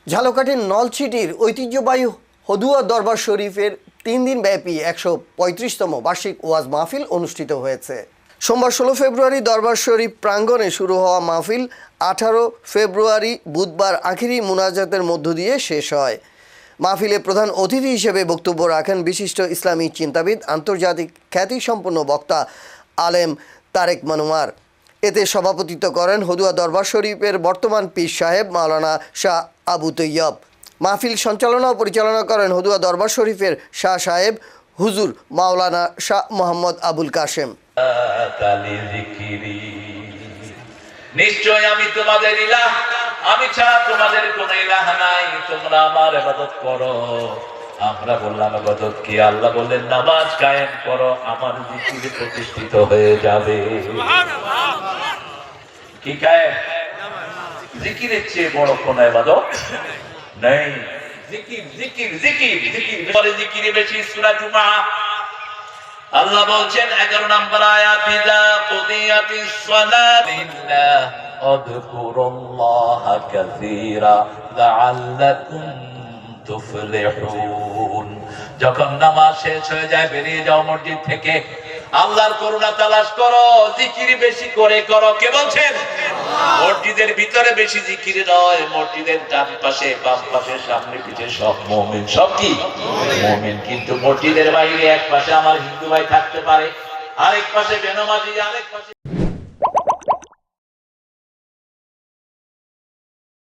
ঝালকাঠির নলছিটির ঐতিহ্যবাহী হদুয়া দরবার শরীফের 3 দিন ব্যাপী 135তম বার্ষিক ওয়াজ মাহফিল অনুষ্ঠিত হয়েছে। সোমবার 16 ফেব্রুয়ারি দরবার শরীফ প্রাঙ্গণে শুরু হওয়া মাহফিল 18 ফেব্রুয়ারি বুধবার আখিরি মুনাজাতের মধ্য দিয়ে শেষ হয়। মাহফিলে প্রধান অতিথি হিসেবে বক্তব্য রাখেন বিশিষ্ট ইসলামী চিন্তাবিদ, আন্তর্জাতিক খ্যাতিসম্পন্ন বক্তা আলেম তারেক মনোয়ার। এতে সভাপতিত্ব করেন হদুয়া দরবার শরীফের বর্তমান পীর সাহেব মাওলানা শাহ আবু তৈয়ব। মাহফিল সঞ্চালনা ও পরিচালনা করেন হদুয়া দরবার শরীফের শাহ সাহেব হুজুর মাওলানা শাহ মোহাম্মদ আবুল কাশেম। নিশ্চয় আমি তোমাদের ইলাহ, আমি ছাড়া তোমাদের কোনো ইলাহ নাই, তোমরা আমার ইবাদত করো। আমরা বললাম ইবাদত কি? আল্লাহ বললেন নামাজ কায়েম করো, আমার জিকির প্রতিষ্ঠিত হয়ে যাবে। কি কায়েম? জিকিরের চেয়ে বড় কোন ইবাদত নেই। জিকির জিকির জিকির জিকির, পরে জিকিরে বেশি। সূরা জুমা আল্লাহ বলছেন 11 নম্বর আয়াত, ইযা কুদিয়াতিস সালাতু লিল্লাহ আযকুরুল্লাহা কাসীরা লাআল্লাকুম তুফলিহুন। যখন নামাজ শেষ হয়ে যায় বেরিয়ে যাও মসজিদ থেকে, আল্লাহর করুণা তালাশ করো, জিকির বেশি করে করো। কে বলছেন? মসজিদের ভিতরে বেশি জিকির নয়, মসজিদের ডান পাশে বাম পাশে সামনে পিছে সব মুমিন। সব কি? মুমিন। কিন্তু মসজিদের বাইরে এক পাশে আমার হিন্দু ভাই থাকতে পারে, আরেক পাশে বেনামাজি, আরেক পাশে